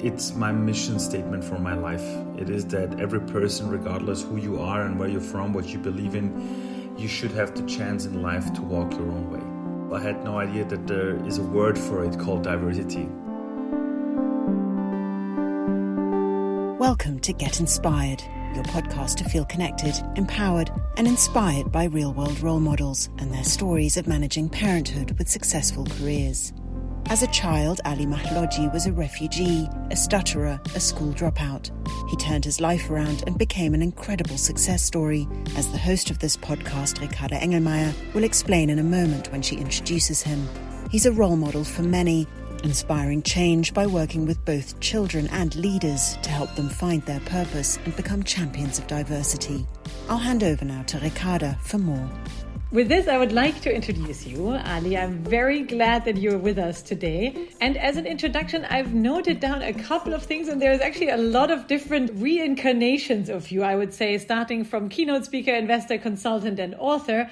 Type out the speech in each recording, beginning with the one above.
It's my mission statement for my life. It is that every person, regardless who you are and where you're from, what you believe in, you should have the chance in life to walk your own way. I had no idea that there is a word for it called diversity. Welcome to Get Inspired, your podcast to feel connected, empowered, and inspired by real-world role models and their stories of managing parenthood with successful careers. As a child, Ali Mahlodji was a refugee, a stutterer, a school dropout. He turned his life around and became an incredible success story, as the host of this podcast, Ricarda Engelmeyer, will explain in a moment when she introduces him. He's a role model for many, inspiring change by working with both children and leaders to help them find their purpose and become champions of diversity. I'll hand over now to Ricarda for more. With this, I would like to introduce you, Ali. I'm very glad that you're with us today. And as an introduction, I've noted down a couple of things, and there's actually a lot of different reincarnations of you, I would say, starting from keynote speaker, investor, consultant, and author.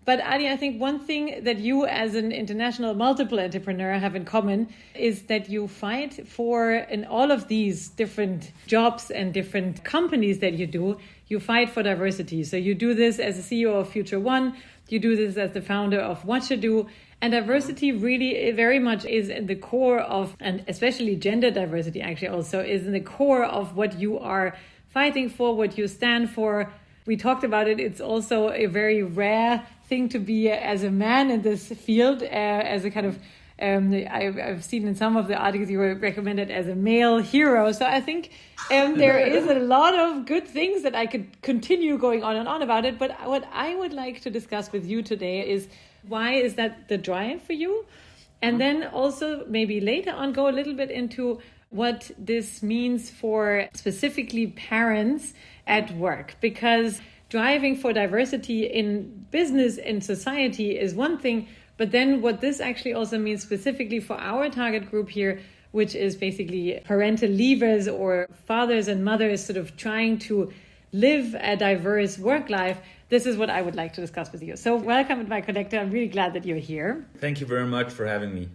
But Ali, I think one thing that you as an international multiple entrepreneur have in common is that you fight for, in all of these different jobs and different companies that you do, you fight for diversity. So you do this as a CEO of Future One, you do this as the founder of What to Do, and diversity really very much is in the core of, and especially gender diversity actually also is in the core of what you are fighting for, what you stand for. We talked about it. It's also a very rare thing to be as a man in this field, as a kind of, I've seen in some of the articles you were recommended as a male hero. So I think there is a lot of good things that I could continue going on and on about it. But what I would like to discuss with you today is, why is that the drive for you? And then also maybe later on go a little bit into what this means for specifically parents at work, because driving for diversity in business and society is one thing, but then what this actually also means specifically for our target group here, which is basically parental leavers or fathers and mothers sort of trying to live a diverse work life. This is what I would like to discuss with you. So welcome at MyCollective. I'm really glad that you're here. Thank you very much for having me.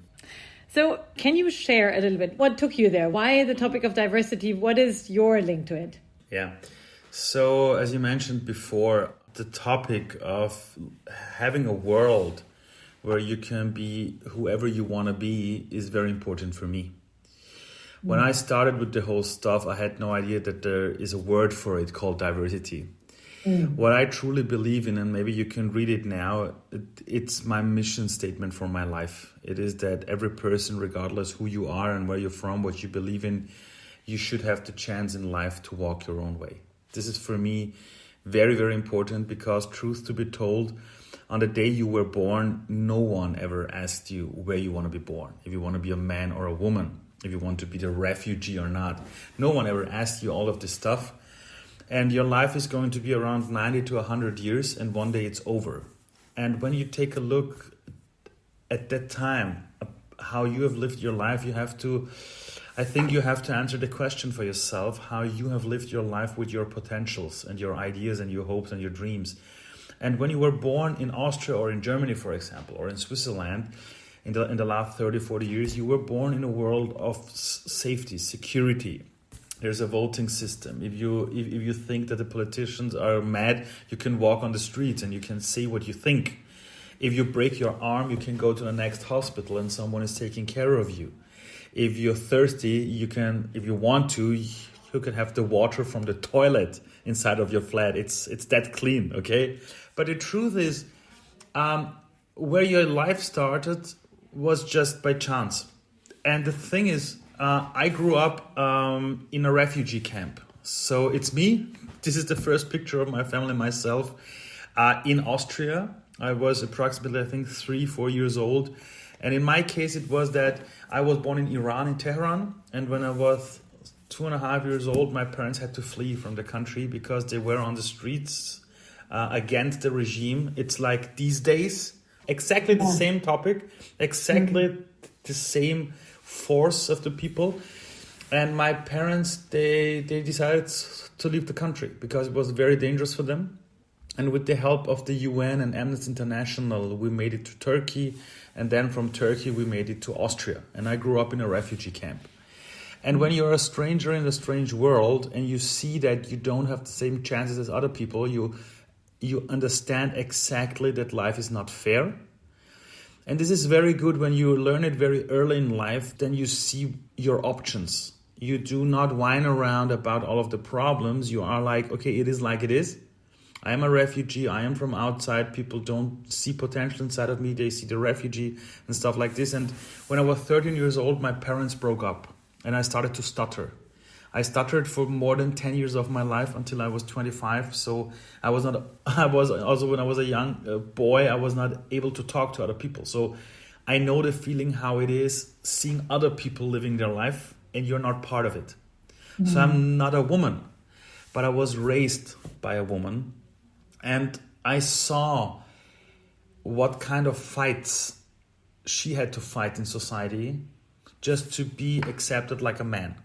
So can you share a little bit what took you there? Why the topic of diversity? What is your link to it? Yeah. So as you mentioned before, the topic of having a world where you can be whoever you want to be is very important for me. When I started with the whole stuff, I had no idea that there is a word for it called diversity. What I truly believe in, and maybe you can read it now, it's my mission statement for my life. It is that every person, regardless who you are and where you're from, what you believe in, you should have the chance in life to walk your own way. This is for me very, very important, because truth to be told, on the day you were born, no one ever asked you where you want to be born. If you want to be a man or a woman, if you want to be the refugee or not. No one ever asked you all of this stuff. And your life is going to be around 90 to 100 years, and one day it's over. And when you take a look at that time, how you have lived your life, I think you have to answer the question for yourself, how you have lived your life with your potentials and your ideas and your hopes and your dreams. And when you were born in Austria or in Germany, for example, or in Switzerland, in the last 30, 40 years, you were born in a world of safety, security. There's a voting system. If you think that the politicians are mad, you can walk on the streets and you can say what you think. If you break your arm, you can go to the next hospital and someone is taking care of you. If you're thirsty, you can, if you want to, you can have the water from the toilet inside of your flat. It's that clean, okay? But the truth is, where your life started was just by chance. And the thing is, I grew up in a refugee camp. So it's me. This is the first picture of my family, myself, in Austria. I was approximately, I think, 3-4 years old. And in my case, it was that I was born in Iran, in Tehran. And when I was 2.5 years old, my parents had to flee from the country because they were on the streets against the regime. It's like these days, exactly the same topic, exactly the same force of the people. And my parents, they decided to leave the country because it was very dangerous for them. And with the help of the UN and Amnesty International, we made it to Turkey. And then from Turkey, we made it to Austria. And I grew up in a refugee camp. And when you're a stranger in a strange world and you see that you don't have the same chances as other people, you understand exactly that life is not fair. And this is very good when you learn it very early in life, then you see your options. You do not whine around about all of the problems. You are like, okay, it is like it is. I am a refugee. I am from outside. People don't see potential inside of me. They see the refugee and stuff like this. And when I was 13 years old, my parents broke up and I started to stutter. I stuttered for more than 10 years of my life until I was 25. So I was also when I was a young boy, I was not able to talk to other people. So I know the feeling how it is seeing other people living their life and you're not part of it. Mm-hmm. So I'm not a woman, but I was raised by a woman. And I saw what kind of fights she had to fight in society just to be accepted like a man.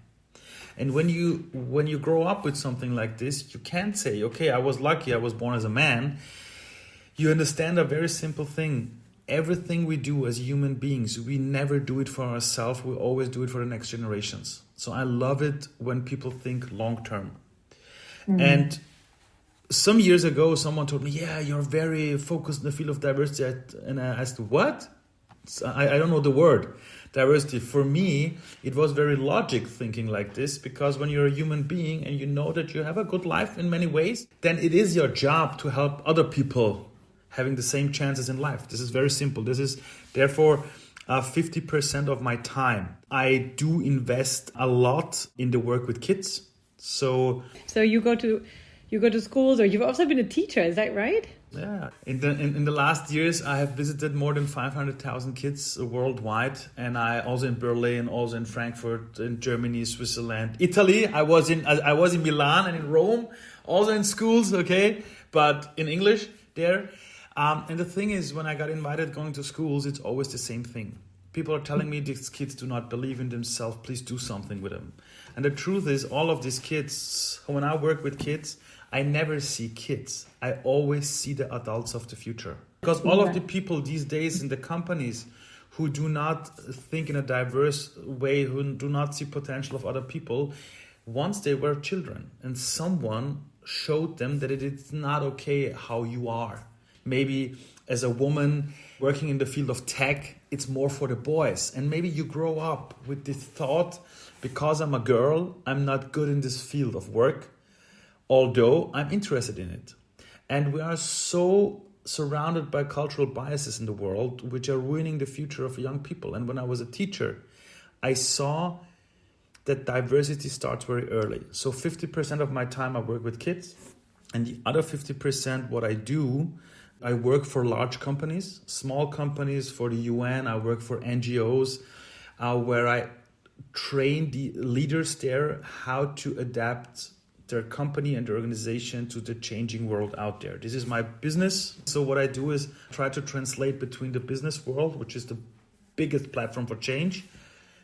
And when you grow up with something like this, you can't say, okay, I was lucky, I was born as a man. You understand a very simple thing. Everything we do as human beings, we never do it for ourselves. We always do it for the next generations. So I love it when people think long term. Mm-hmm. And some years ago, someone told me, yeah, you're very focused in the field of diversity. And I asked, what? I don't know the word. Diversity. For me, it was very logic thinking like this, because when you're a human being and you know that you have a good life in many ways, then it is your job to help other people having the same chances in life. This is very simple. This is therefore 50% of my time. I do invest a lot in the work with kids. So you go to schools, or you've also been a teacher, is that right? Yeah. In the last years, I have visited more than 500,000 kids worldwide. And I also in Berlin, also in Frankfurt, in Germany, Switzerland, Italy. I was in Milan and in Rome, also in schools, okay? But in English there. And the thing is, when I got invited going to schools, it's always the same thing. People are telling me these kids do not believe in themselves. Please do something with them. And the truth is, all of these kids, when I work with kids, I never see kids. I always see the adults of the future. Because all of the people these days in the companies who do not think in a diverse way, who do not see potential of other people, once they were children and someone showed them that it is not okay how you are. Maybe as a woman working in the field of tech, it's more for the boys. And maybe you grow up with this thought, because I'm a girl, I'm not good in this field of work, although I'm interested in it. And we are so surrounded by cultural biases in the world, which are ruining the future of young people. And when I was a teacher, I saw that diversity starts very early. So 50% of my time I work with kids, and the other 50% what I do, I work for large companies, small companies for the UN. I work for NGOs, where I train the leaders there how to adapt their company and their organization to the changing world out there. This is my business. So what I do is try to translate between the business world, which is the biggest platform for change,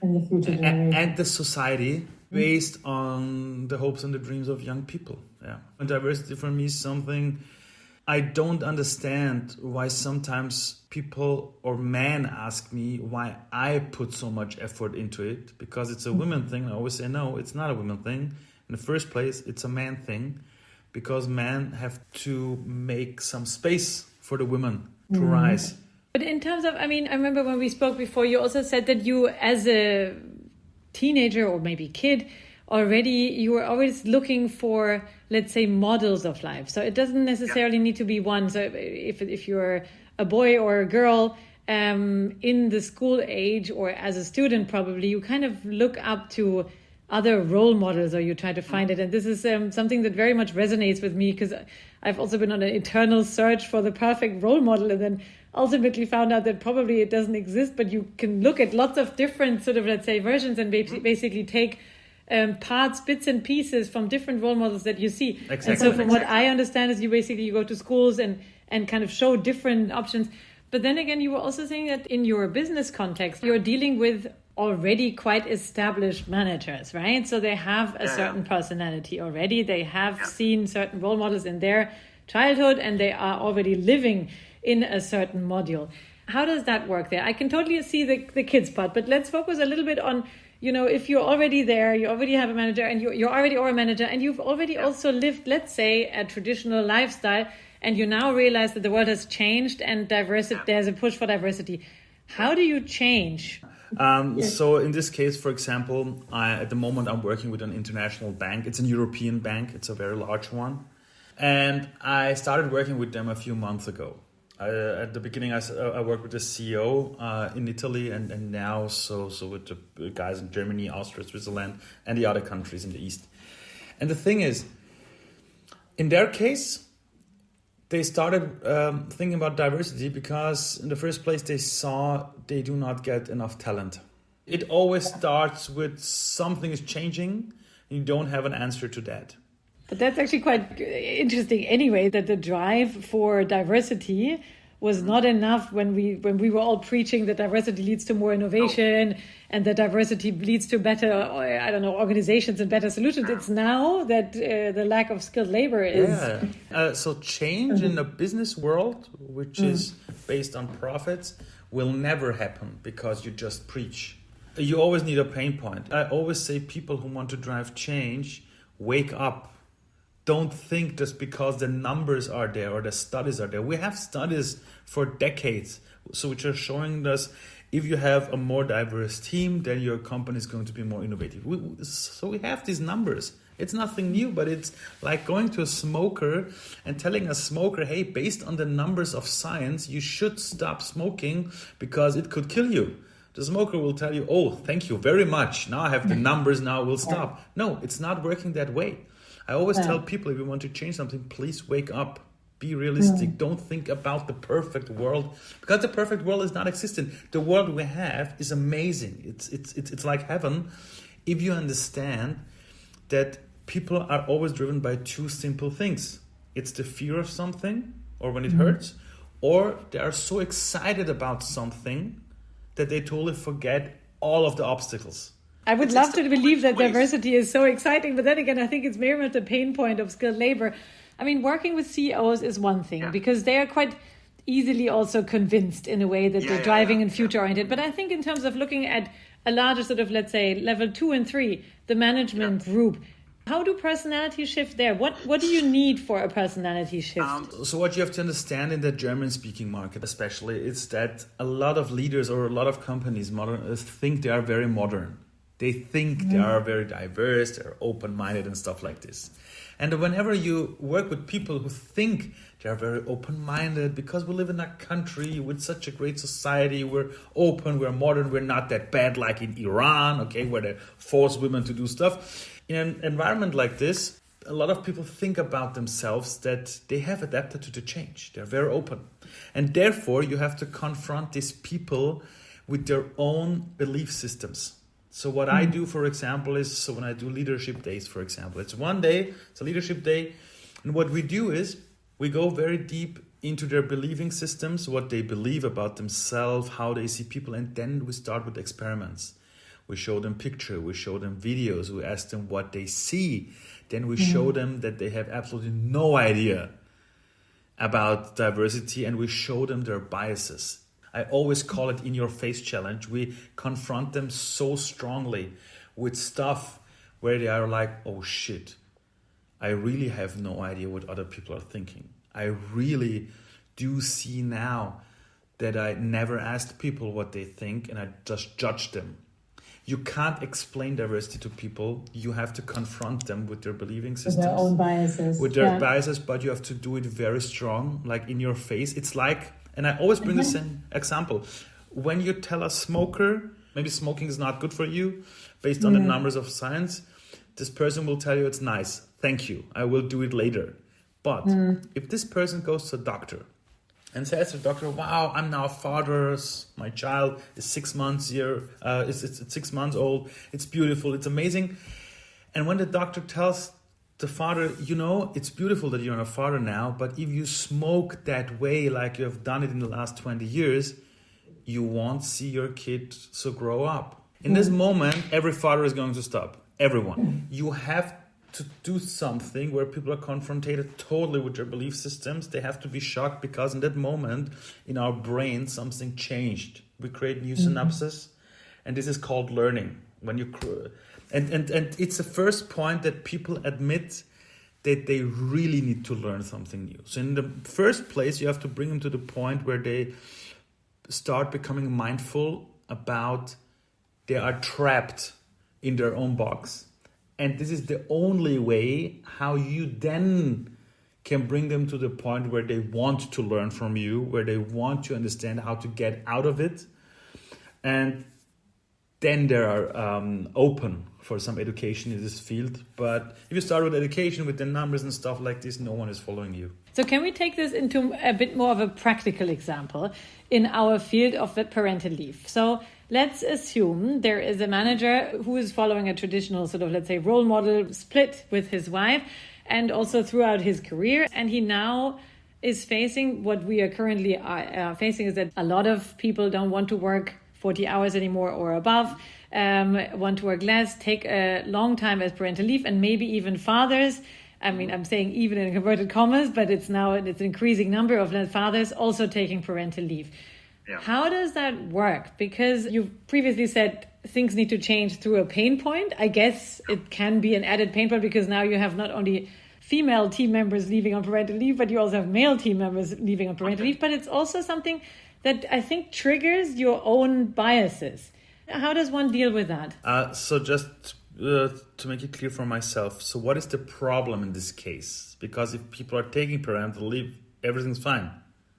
and the future and the society, based on the hopes and the dreams of young people. Yeah. And diversity for me is something I don't understand, why sometimes people or men ask me why I put so much effort into it, because it's a women thing. I always say, no, it's not a women thing. In the first place, it's a man thing, because men have to make some space for the women to rise. But in terms of, I remember when we spoke before, you also said that you, as a teenager or maybe kid, already you were always looking for, let's say, models of life. So it doesn't necessarily need to be one. So if you're a boy or a girl in the school age or as a student, probably you kind of look up to other role models, or you try to find it. And this is something that very much resonates with me, because I've also been on an eternal search for the perfect role model, and then ultimately found out that probably it doesn't exist, but you can look at lots of different sort of, let's say, versions, and basically take parts, bits and pieces from different role models that you see. Exactly. And so from what I understand is you go to schools and kind of show different options. But then again, you were also saying that in your business context, you're dealing with already quite established managers, right? So they have a certain personality already. They have seen certain role models in their childhood, and they are already living in a certain module. How does that work there? I can totally see the kids part, but let's focus a little bit on if you're already there, you already have a manager and you're already a manager and you've already also lived, let's say, a traditional lifestyle, and you now realize that the world has changed and there's a push for diversity. How do you change? So in this case, for example, at the moment I'm working with an international bank. It's a European bank. It's a very large one. And I started working with them a few months ago. At the beginning, I worked with the CEO in Italy and now so with the guys in Germany, Austria, Switzerland, and the other countries in the East. And the thing is, in their case, they started thinking about diversity because in the first place, they saw they do not get enough talent. It always starts with something is changing, and you don't have an answer to that. But that's actually quite interesting anyway, that the drive for diversity was not enough when we were all preaching that diversity leads to more innovation and that diversity leads to better, organizations and better solutions. It's now that the lack of skilled labor is... So change in the business world, which is based on profits, will never happen because you just preach. You always need a pain point. I always say people who want to drive change, wake up. Don't think just because the numbers are there or the studies are there. We have studies for decades, so which are showing us if you have a more diverse team, then your company is going to be more innovative. So we have these numbers. It's nothing new, but it's like going to a smoker and telling a smoker, hey, based on the numbers of science, you should stop smoking because it could kill you. The smoker will tell you, oh, thank you very much. Now I have the numbers, now we'll stop. No, it's not working that way. I always tell people, if you want to change something, please wake up. Be realistic. Don't think about the perfect world, because the perfect world is not existent. The world we have is amazing. It's like heaven if you understand that people are always driven by two simple things. It's the fear of something, or when it hurts, or they are so excited about something that they totally forget all of the obstacles. I would love to believe that diversity is so exciting, but then again, I think it's very much the pain point of skilled labor. I mean, working with CEOs is one thing because they are quite easily also convinced in a way that they're driving and future-oriented. But I think in terms of looking at a larger sort of, let's say, level 2 and 3, the management group, how do personalities shift there? What do you need for a personality shift? So what you have to understand in the German-speaking market especially is that a lot of leaders or a lot of companies think they are very modern. They think they are very diverse, they're open-minded and stuff like this. And whenever you work with people who think they are very open-minded, because we live in a country with such a great society, we're open, we're modern, we're not that bad like in Iran, okay, where they force women to do stuff. In an environment like this, a lot of people think about themselves that they have adapted to the change. They're very open. And therefore, you have to confront these people with their own belief systems. So what I do, for example, is, so when I do leadership days, for example, it's one day, it's a leadership day. And what we do is we go very deep into their believing systems, what they believe about themselves, how they see people. And then we start with experiments. We show them pictures, we show them videos, we ask them what they see. Then we show them that they have absolutely no idea about diversity, and we show them their biases. I always call it in-your-face challenge. We confront them so strongly with stuff where they are like, oh shit, I really have no idea what other people are thinking. I really do see now that I never asked people what they think and I just judge them. You can't explain diversity to people. You have to confront them with their believing systems. With their own biases. With their biases, but you have to do it very strong, like in your face. It's like, and I always bring the same example. When you tell a smoker, maybe smoking is not good for you, based on the numbers of science, this person will tell you it's nice. Thank you. I will do it later. But if this person goes to a doctor and says to the doctor, wow, I'm now a father, my child is 6 months it's 6 months old, it's beautiful, it's amazing. And when the doctor tells the father, you know, it's beautiful that you're a father now, but if you smoke that way, like you have done it in the last 20 years, you won't see your kid so grow up. In this moment, every father is going to stop. Everyone. You have to do something where people are confronted totally with their belief systems. They have to be shocked because in that moment, in our brain, something changed. We create new synapses, and this is called learning. And it's the first point that people admit that they really need to learn something new. So in the first place, you have to bring them to the point where they start becoming mindful about they are trapped in their own box. And this is the only way how you then can bring them to the point where they want to learn from you, where they want to understand how to get out of it. And then they are open for some education in this field. But if you start with education, with the numbers and stuff like this, no one is following you. So can we take this into a bit more of a practical example in our field of the parental leave? So let's assume there is a manager who is following a traditional sort of, let's say, role model split with his wife and also throughout his career. And he now is facing what we are currently facing is that a lot of people don't want to work 40 hours anymore or above, want to work less, take a long time as parental leave, and maybe even fathers. I mean, I'm saying even in converted commas, but it's an increasing number of fathers also taking parental leave. Yeah. How does that work? Because you previously said things need to change through a pain point. I guess it can be an added pain point because now you have not only female team members leaving on parental leave, but you also have male team members leaving on parental leave. But it's also something that I think triggers your own biases. How does one deal with that? So just to make it clear for myself, so what is the problem in this case? Because if people are taking parental leave, everything's fine.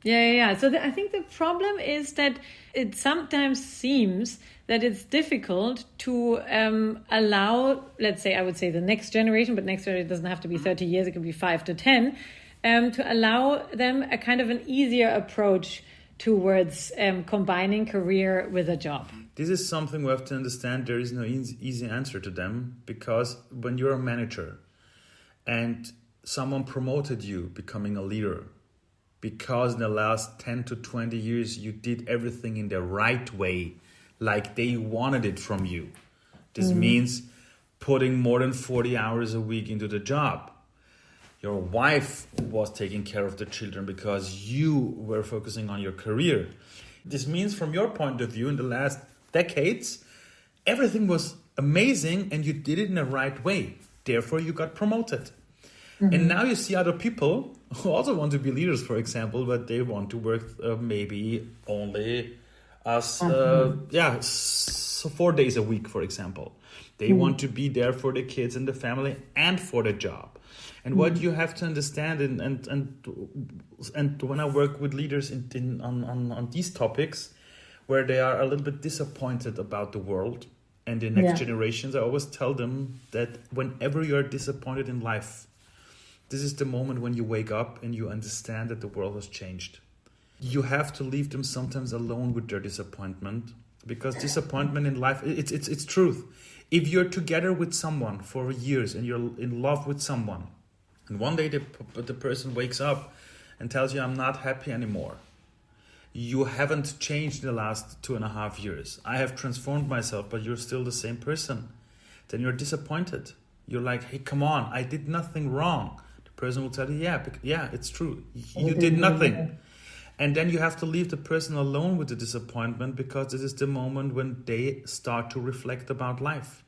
Yeah. So I think the problem is that it sometimes seems that it's difficult to allow, let's say, I would say the next generation, but next generation doesn't have to be 30 years, it can be 5 to 10, to allow them a kind of an easier approach towards combining career with a job. This is something we have to understand. There is no easy answer to them, because when you're a manager and someone promoted you becoming a leader, because in the last 10 to 20 years you did everything in the right way, like they wanted it from you. This means putting more than 40 hours a week into the job. Your wife was taking care of the children because you were focusing on your career. This means from your point of view, in the last decades, everything was amazing and you did it in the right way. Therefore, you got promoted. And now you see other people who also want to be leaders, for example, but they want to work maybe only as 4 days a week, for example. They want to be there for the kids and the family and for the job. And what you have to understand, and when I work with leaders on these topics, where they are a little bit disappointed about the world and the next generations, I always tell them that whenever you are disappointed in life, this is the moment when you wake up and you understand that the world has changed. You have to leave them sometimes alone with their disappointment, because disappointment in life, it's truth. If you're together with someone for years and you're in love with someone, and one day the person wakes up and tells you, I'm not happy anymore. You haven't changed in the last 2.5 years. I have transformed myself, but you're still the same person. Then you're disappointed. You're like, hey, come on, I did nothing wrong. The person will tell you, yeah, it's true. You did nothing. And then you have to leave the person alone with the disappointment, because this is the moment when they start to reflect about life.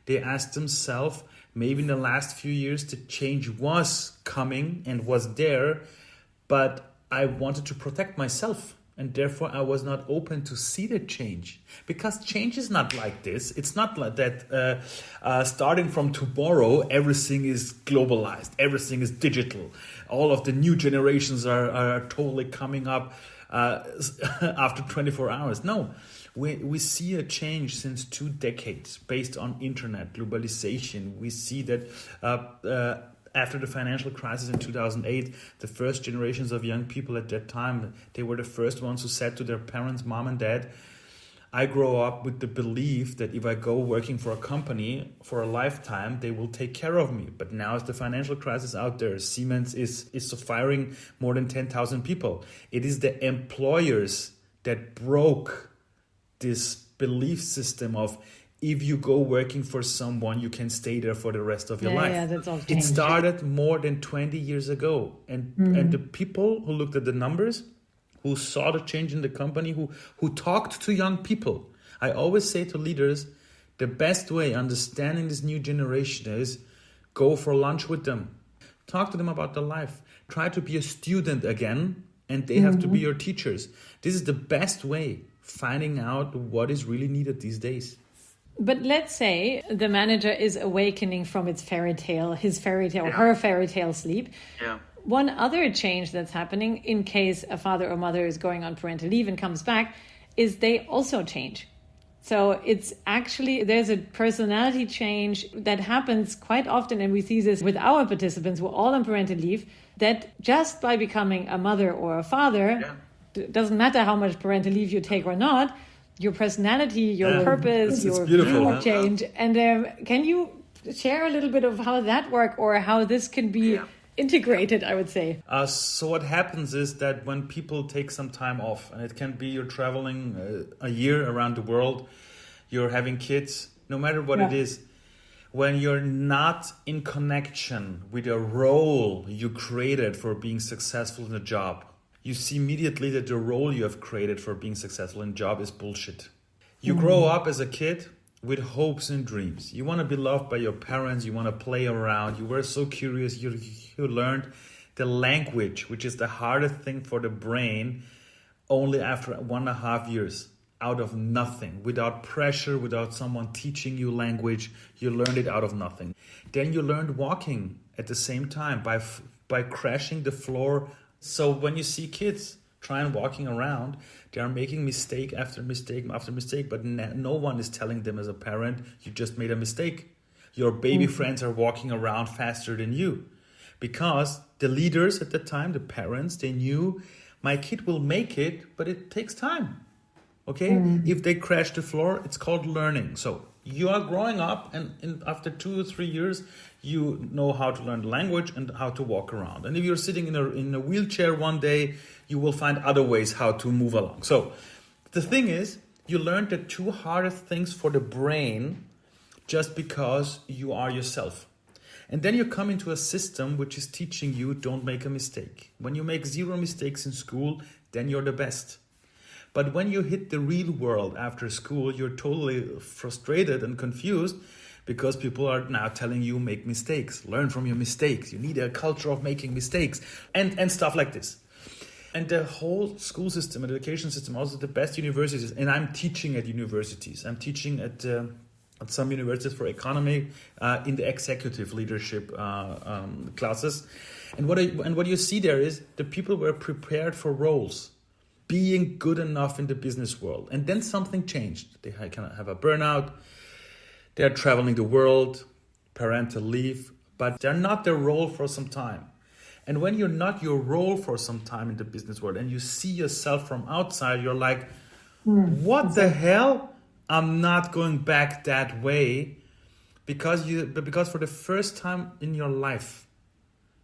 They ask themselves, maybe in the last few years, the change was coming and was there, but I wanted to protect myself. And therefore, I was not open to see the change. Because change is not like this. It's not like that starting from tomorrow, everything is globalized. Everything is digital. All of the new generations are totally coming up after 24 hours. No, we see a change since 2 decades based on internet, globalization. We see that after the financial crisis in 2008, the first generations of young people at that time, they were the first ones who said to their parents, mom and dad, I grow up with the belief that if I go working for a company for a lifetime, they will take care of me. But now as the financial crisis out there, Siemens is firing more than 10,000 people. It is the employers that broke this belief system of, if you go working for someone, you can stay there for the rest of your life. Yeah, that's all it changed. started more than 20 years ago. And the people who looked at the numbers, who saw the change in the company, who talked to young people. I always say to leaders, The best way understanding this new generation is go for lunch with them. Talk to them about their life. Try to be a student again, and they have to be your teachers. This is the best way finding out what is really needed these days. But let's say the manager is awakening from his fairy tale, her fairy tale sleep. Yeah. One other change that's happening in case a father or mother is going on parental leave and comes back is they also change. So it's actually, there's a personality change that happens quite often, and we see this with our participants who are all on parental leave, that just by becoming a mother or a father, it doesn't matter how much parental leave you take or not, your personality, your purpose, your view change. And can you share a little bit of how that works or how this can be integrated, I would say? So what happens is that when people take some time off, and it can be you're traveling a year around the world, you're having kids, no matter what it is, when you're not in connection with a role you created for being successful in a job, you see immediately that the role you have created for being successful in a job is bullshit. You grow up as a kid with hopes and dreams. You want to be loved by your parents. You want to play around. You were so curious. You learned the language, which is the hardest thing for the brain, only after 1.5 years, out of nothing, without pressure, without someone teaching you language. You learned it out of nothing. Then you learned walking at the same time by crashing the floor. So when you see kids trying walking around, they are making mistake after mistake after mistake, but no one is telling them as a parent, you just made a mistake. Your baby friends are walking around faster than you. Because the leaders at the time, the parents, they knew my kid will make it, but it takes time. Okay? If they crash the floor, it's called learning. So you are growing up, and after 2 or 3 years, you know how to learn the language and how to walk around. And if you're sitting in a wheelchair one day, you will find other ways how to move along. So the thing is, you learned the 2 hardest things for the brain just because you are yourself. And then you come into a system which is teaching you don't make a mistake. When you make 0 mistakes in school, then you're the best. But when you hit the real world after school, you're totally frustrated and confused because people are now telling you make mistakes, learn from your mistakes. You need a culture of making mistakes and stuff like this. And the whole school system, education system, also the best universities, and I'm teaching at universities. I'm teaching at some universities for economy in the executive leadership classes. And what you see there is the people were prepared for roles, being good enough in the business world. And then something changed. They kind of have a burnout. They're traveling the world, parental leave, but they're not their role for some time. And when you're not your role for some time in the business world and you see yourself from outside, you're like, what the hell? I'm not going back that way because for the first time in your life,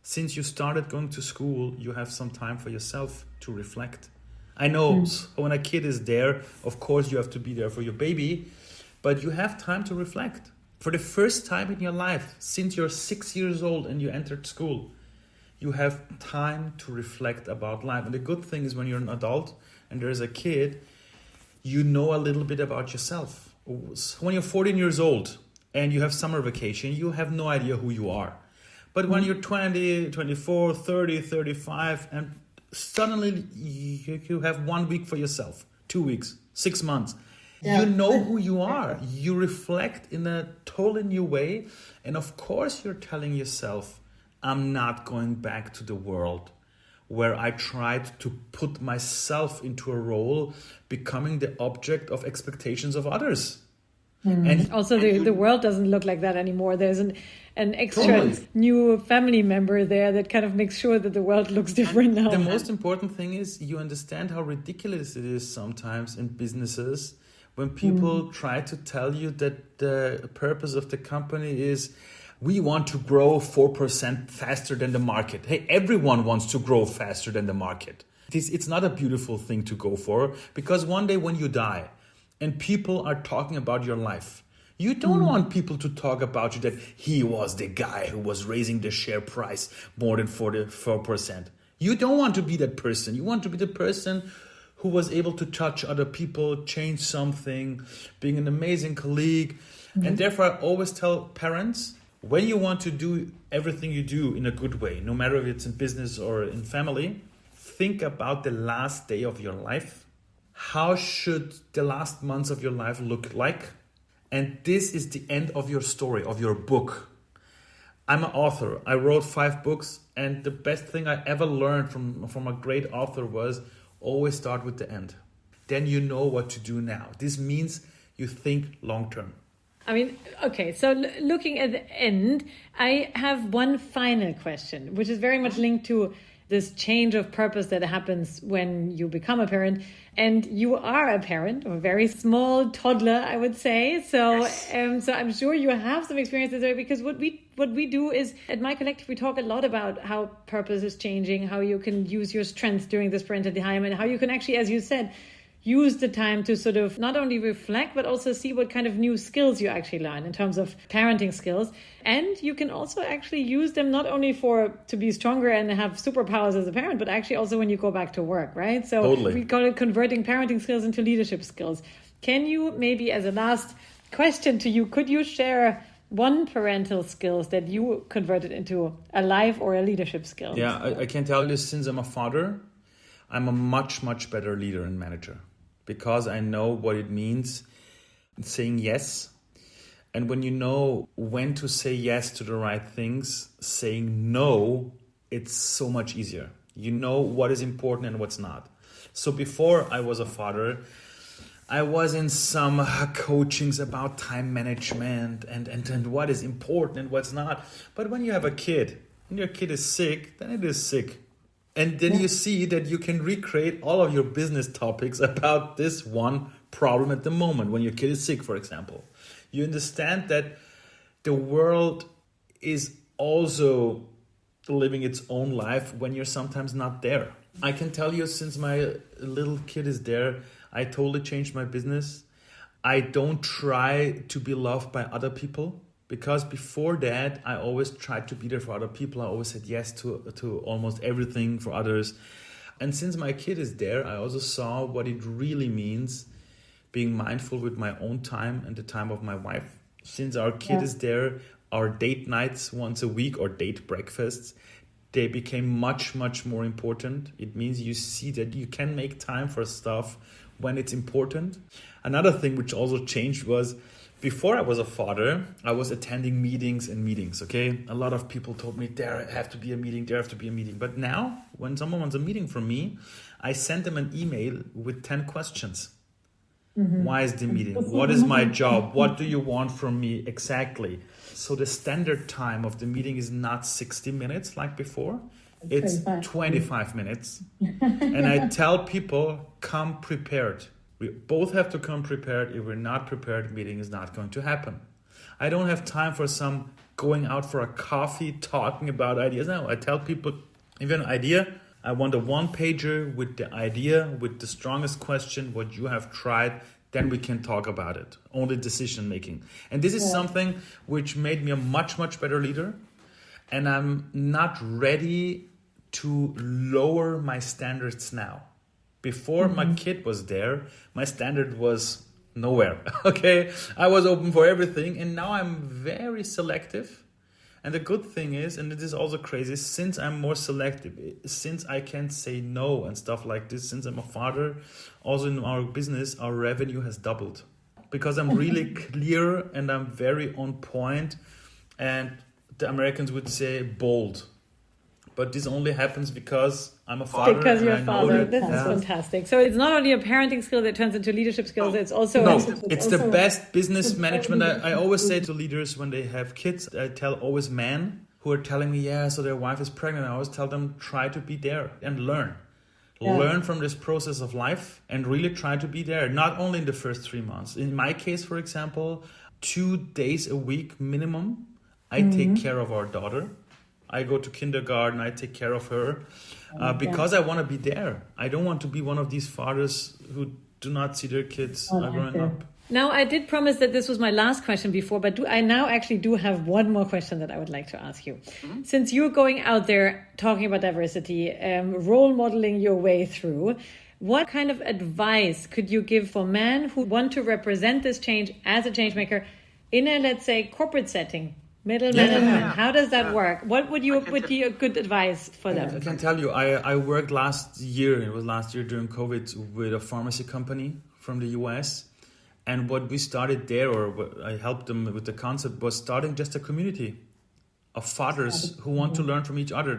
since you started going to school, you have some time for yourself to reflect. I know when a kid is there, of course you have to be there for your baby, but you have time to reflect. For the first time in your life, since you're 6 years old and you entered school, you have time to reflect about life. And the good thing is when you're an adult and there's a kid, you know a little bit about yourself. When you're 14 years old and you have summer vacation, you have no idea who you are. But when you're 20, 24, 30, 35, and suddenly you have 1 week for yourself, 2 weeks, 6 months. Yeah. You know who you are. You reflect in a totally new way. And of course you're telling yourself, I'm not going back to the world where I tried to put myself into a role, becoming the object of expectations of others. And also the world doesn't look like that anymore. There's an extra new family member there that kind of makes sure that the world looks different now. The most important thing is you understand how ridiculous it is sometimes in businesses when people try to tell you that the purpose of the company is we want to grow 4% faster than the market. Hey, everyone wants to grow faster than the market. It's not a beautiful thing to go for because one day when you die and people are talking about your life, you don't want people to talk about you that he was the guy who was raising the share price more than 44%. You don't want to be that person. You want to be the person who was able to touch other people, change something, being an amazing colleague, And therefore, I always tell parents, when you want to do everything you do in a good way, no matter if it's in business or in family, think about the last day of your life. How should the last months of your life look like? And this is the end of your story, of your book. I'm an author. I wrote 5 books, and the best thing I ever learned from a great author was always start with the end. Then you know what to do now. This means you think long term. I mean, okay, so looking at the end, I have one final question, which is very much linked to this change of purpose that happens when you become a parent. And you are a parent, a very small toddler, I would say. So, so I'm sure you have some experiences there, because what we do is at MyCollective, we talk a lot about how purpose is changing, how you can use your strengths during this parental time, and how you can actually, as you said, use the time to sort of not only reflect, but also see what kind of new skills you actually learn in terms of parenting skills. And you can also actually use them not only to be stronger and have superpowers as a parent, but actually also when you go back to work, right? So totally. We call it converting parenting skills into leadership skills. Can you maybe, as a last question to you, could you share one parental skills that you converted into a life or a leadership skill? Yeah, I can tell you, since I'm a father, I'm a much, much better leader and manager, because I know what it means saying yes. And when you know when to say yes to the right things, saying no, it's so much easier. You know what is important and what's not. So before I was a father, I was in some coachings about time management and what is important and what's not. But when you have a kid and your kid is sick, then it is sick. And then you see that you can recreate all of your business topics about this one problem at the moment when your kid is sick, for example. You understand that the world is also living its own life when you're sometimes not there. I can tell you, since my little kid is there, I totally changed my business. I don't try to be loved by other people. Because before that, I always tried to be there for other people. I always said yes to almost everything for others. And since my kid is there, I also saw what it really means being mindful with my own time and the time of my wife. Since our kid is there, our date nights once a week or date breakfasts, they became much, much more important. It means you see that you can make time for stuff when it's important. Another thing which also changed was, before I was a father, I was attending meetings, okay? A lot of people told me, there have to be a meeting. But now, when someone wants a meeting from me, I send them an email with 10 questions. Mm-hmm. Why is the meeting? What is my job? What do you want from me exactly? So the standard time of the meeting is not 60 minutes like before. It's 25 minutes. And I tell people, come prepared. We both have to come prepared. If we're not prepared, meeting is not going to happen. I don't have time for some going out for a coffee, talking about ideas. No, I tell people, if you have an idea, I want a one-pager with the idea, with the strongest question, what you have tried, then we can talk about it. Only decision-making. And this is something which made me a much, much better leader. And I'm not ready to lower my standards now. Before my kid was there, my standard was nowhere, okay? I was open for everything, and now I'm very selective. And the good thing is, and it is also crazy, since I'm more selective, since I can say no and stuff like this, since I'm a father, also in our business, our revenue has doubled. Because I'm really clear and I'm very on point, and the Americans would say bold. But this only happens because I'm a father. Because you're a father. This is fantastic. So it's not only a parenting skill that turns into leadership skills. It's also... it's the best business management. I always say to leaders when they have kids, I tell always men who are telling me, so their wife is pregnant. I always tell them, try to be there and learn. Yeah. Learn from this process of life and really try to be there. Not only in the first 3 months. In my case, for example, 2 days a week minimum, I take care of our daughter. I go to kindergarten, I take care of her because I want to be there. I don't want to be one of these fathers who do not see their kids growing up. Now, I did promise that this was my last question before, but I now actually do have one more question that I would like to ask you. Mm-hmm. Since you're going out there talking about diversity, role modeling your way through, what kind of advice could you give for men who want to represent this change as a change maker in a, let's say, corporate setting, middle management, how does that work? What would be a good advice for them? I can tell you, I worked last year during COVID, with a pharmacy company from the US. And what we started there, or what I helped them with the concept, was starting just a community of fathers who want to learn from each other.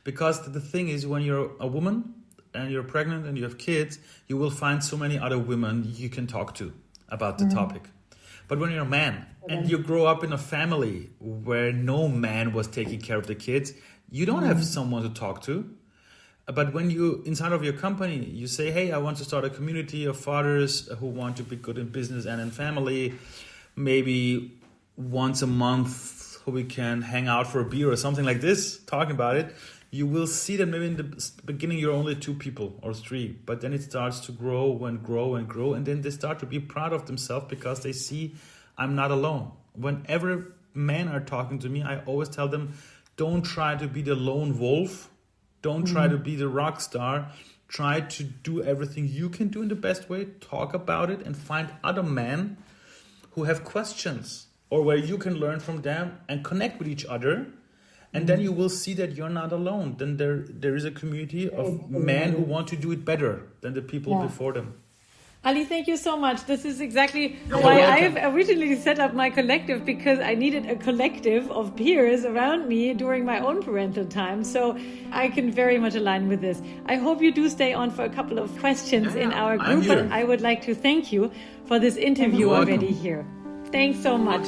Because the thing is, when you're a woman and you're pregnant and you have kids, you will find so many other women you can talk to about the topic. But when you're a man and you grow up in a family where no man was taking care of the kids, you don't have someone to talk to. But when you, inside of your company, you say, hey, I want to start a community of fathers who want to be good in business and in family, maybe once a month we can hang out for a beer or something like this, talking about it, you will see that maybe in the beginning you're only 2 people or 3, but then it starts to grow and grow and grow, and then they start to be proud of themselves because they see I'm not alone. Whenever men are talking to me, I always tell them, don't try to be the lone wolf. Don't try to be the rock star. Try to do everything you can do in the best way. Talk about it and find other men who have questions or where you can learn from them and connect with each other. And then you will see that you're not alone. Then there is a community of men who want to do it better than the people before them. Ali, thank you so much. This is exactly why I have originally set up MyCollective, because I needed a collective of peers around me during my own parental time. So I can very much align with this. I hope you do stay on for a couple of questions in our group. But I would like to thank you for this interview already here. Thanks so much.